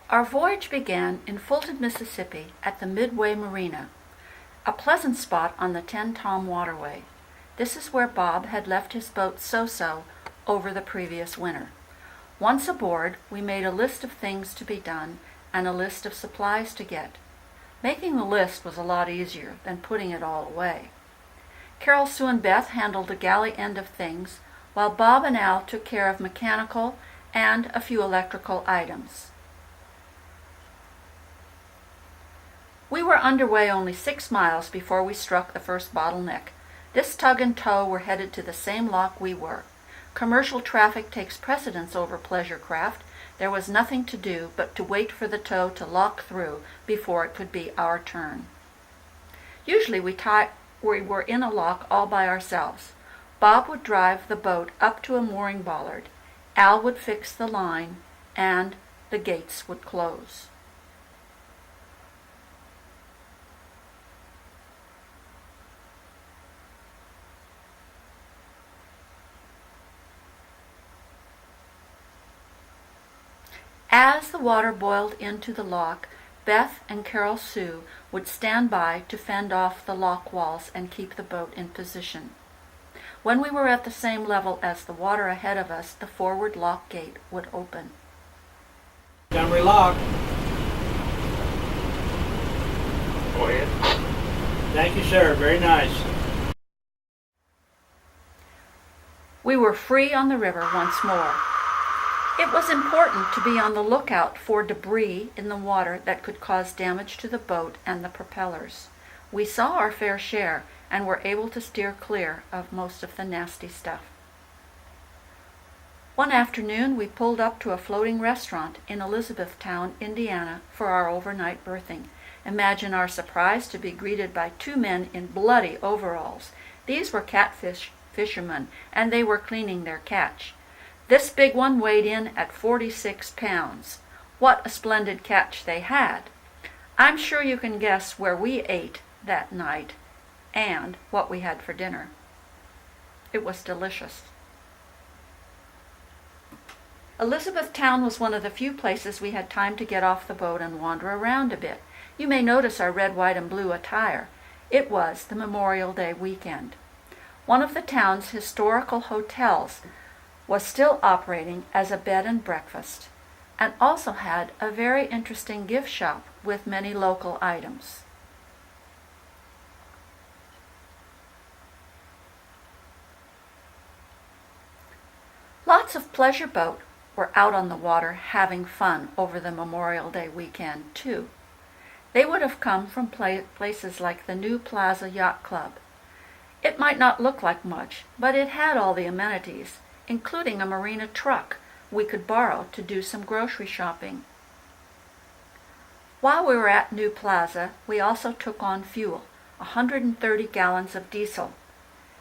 Our voyage began in Fulton, Mississippi at the Midway Marina, a pleasant spot on the Ten Tom Waterway. This is where Bob had left his boat So-So over the previous winter. Once aboard, we made a list of things to be done and a list of supplies to get. Making the list was a lot easier than putting it all away. Carol, Sue, and Beth handled the galley end of things, while Bob and Al took care of mechanical and a few electrical items. We were underway only 6 miles before we struck the first bottleneck. This tug and tow were headed to the same lock we were. Commercial traffic takes precedence over pleasure craft. There was nothing to do but to wait for the tow to lock through before it could be our turn. Usually we were in a lock all by ourselves. Bob would drive the boat up to a mooring bollard, Al would fix the line, and the gates would close. As the water boiled into the lock, Beth and Carol Sue would stand by to fend off the lock walls and keep the boat in position. When we were at the same level as the water ahead of us, the forward lock gate would open. Montgomery lock. Go ahead. Thank you, sir. Very nice. We were free on the river once more. It was important to be on the lookout for debris in the water that could cause damage to the boat and the propellers. We saw our fair share and were able to steer clear of most of the nasty stuff. One afternoon, we pulled up to a floating restaurant in Elizabethtown, Indiana, for our overnight berthing. Imagine our surprise to be greeted by 2 men in bloody overalls. These were catfish fishermen, and they were cleaning their catch. This big one weighed in at 46 pounds. What a splendid catch they had. I'm sure you can guess where we ate that night and what we had for dinner. It was delicious. Elizabethtown was one of the few places we had time to get off the boat and wander around a bit. You may notice our red, white, and blue attire. It was the Memorial Day weekend. One of the town's historical hotels was still operating as a bed and breakfast, and also had a very interesting gift shop with many local items. Lots of pleasure boat were out on the water having fun over the Memorial Day weekend, too. They would have come from places like the New Plaza Yacht Club. It might not look like much, but it had all the amenities, including a marina truck we could borrow to do some grocery shopping. While we were at New Plaza, we also took on fuel, 130 gallons of diesel.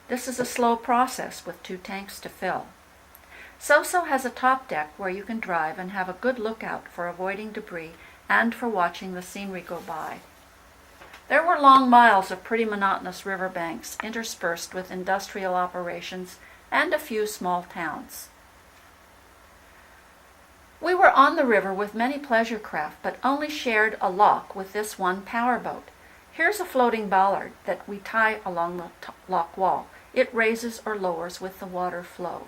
This is a slow process with 2 tanks to fill. So-So has a top deck where you can drive and have a good lookout for avoiding debris and for watching the scenery go by. There were long miles of pretty monotonous riverbanks interspersed with industrial operations and a few small towns. We were on the river with many pleasure craft, but only shared a lock with this one powerboat. Here's a floating bollard that we tie along the lock wall. It raises or lowers with the water flow.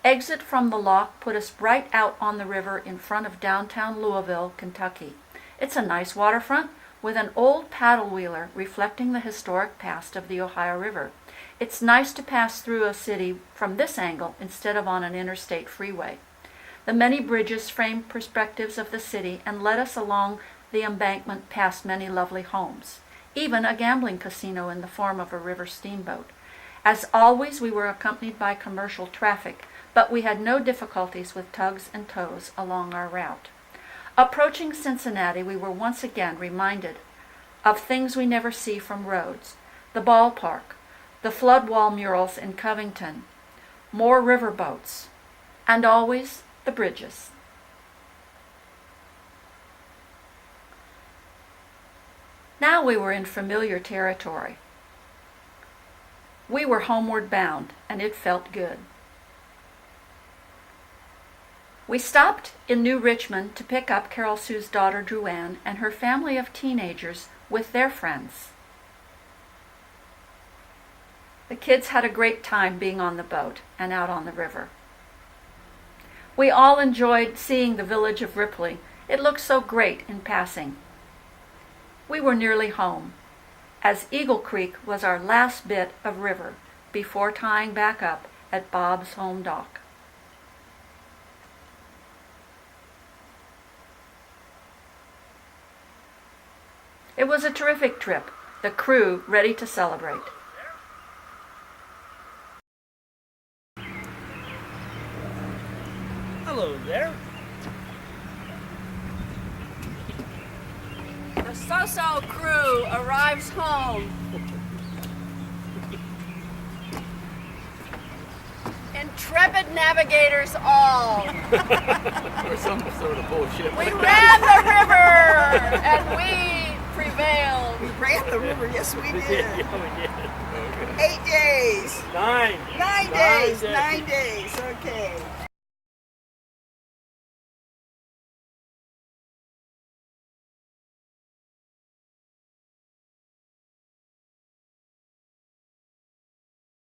Exit from the lock put us right out on the river in front of downtown Louisville, Kentucky. It's a nice waterfront with an old paddle wheeler reflecting the historic past of the Ohio River. It's nice to pass through a city from this angle instead of on an interstate freeway. The many bridges frame perspectives of the city and led us along the embankment past many lovely homes, even a gambling casino in the form of a river steamboat. As always, we were accompanied by commercial traffic, but we had no difficulties with tugs and tows along our route. Approaching Cincinnati, we were once again reminded of things we never see from roads: the ballpark, the flood wall murals in Covington, more river boats, and always the bridges. Now we were in familiar territory. We were homeward bound, and it felt good. We stopped in New Richmond to pick up Carol Sue's daughter Druanne and her family of teenagers with their friends. The kids had a great time being on the boat and out on the river. We all enjoyed seeing the village of Ripley. It looked so great in passing. We were nearly home, as Eagle Creek was our last bit of river before tying back up at Bob's home dock. It was a terrific trip, the crew ready to celebrate. Hello there. The So-So crew arrives home. Intrepid navigators all. Or some sort of bullshit. We ran the river and we prevailed. We ran the river, yes we did. Yeah, we did. Okay. 8 days. 9. 9 days. 9 days. Okay.